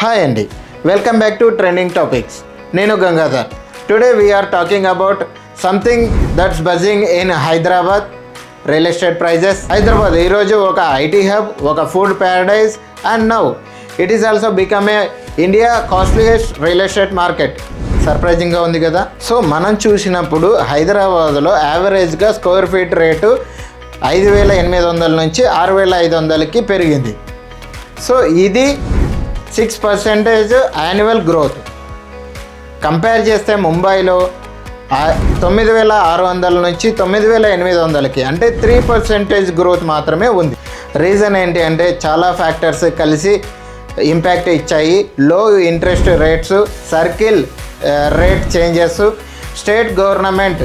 Hi అండి, welcome back to trending topics. నేను Gangadhar. Today we are talking about something that's buzzing in Hyderabad real estate prices. Hyderabad ఈరోజు ఒక IT hub, ఒక food paradise and now it is also become a India costliest real estate market. సర్ప్రైజింగ్గా ఉంది కదా. So మనం చూసినప్పుడు హైదరాబాద్లో యావరేజ్గా స్క్వేర్ ఫీట్ రేటు 5,800 నుంచి 6,500కి పెరిగింది. సో ఇది 6% యాన్యువల్ గ్రోత్. కంపేర్ చేస్తే ముంబైలో 9,600 నుంచి 9,800కి, అంటే 3% గ్రోత్ మాత్రమే ఉంది. రీజన్ ఏంటి అంటే చాలా ఫ్యాక్టర్స్ కలిసి ఇంపాక్ట్ ఇచ్చాయి. లో interest rates, circle rate changes, state government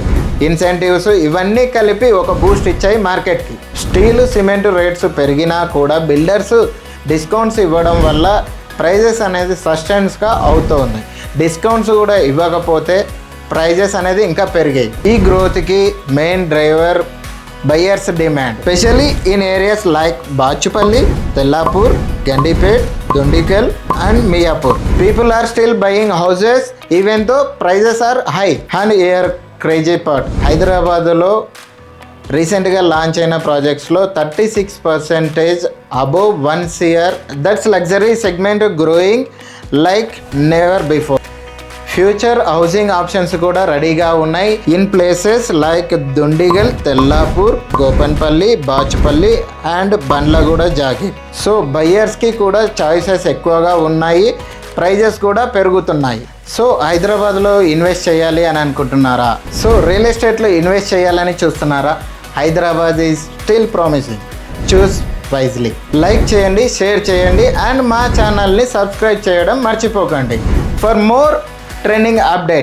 incentives, ఇవన్నీ కలిపి ఒక బూస్ట్ ఇచ్చాయి మార్కెట్కి. స్టీలు, సిమెంట్ రేట్స్ పెరిగినా కూడా బిల్డర్స్ డిస్కౌంట్స్ ఇవ్వడం వల్ల ప్రైజెస్ అనేది సస్టైన్స్గా అవుతుంది. డిస్కౌంట్స్ కూడా ఇవ్వకపోతే ప్రైజెస్ అనేది ఇంకా పెరిగాయి. ఈ గ్రోత్కి main driver buyers demand, specially in areas like Bachupally, Tellapur, Gandipet, Dundigal and Miyapur. People are still buying houses even though prices are high. And here crazy part, హైదరాబాద్లో రీసెంట్గా లాంచ్ అయిన ప్రాజెక్ట్స్లో 36% above 1 CR. That's luxury segment growing like never before. Future housing options కూడా రెడీగా ఉన్నాయి in places like Dundigal, Tellapur, Gopanpally, Bachupally and Bandlaguda, Jagir. So బయ్యర్స్కి కూడా choices ఎక్కువగా ఉన్నాయి, ప్రైజెస్ కూడా పెరుగుతున్నాయి. సో హైదరాబాద్లో ఇన్వెస్ట్ చేయాలి అని అనుకుంటున్నారా? సో రియల్ ఎస్టేట్లో ఇన్వెస్ట్ చేయాలని చూస్తున్నారా? Hyderabad is still promising. Choose wisely. Like చేయండి, షేర్ చేయండి అండ్ మా ఛానల్ని సబ్స్క్రైబ్ చేయడం మర్చిపోకండి ఫర్ మోర్ ట్రెండింగ్ అప్డేట్స్.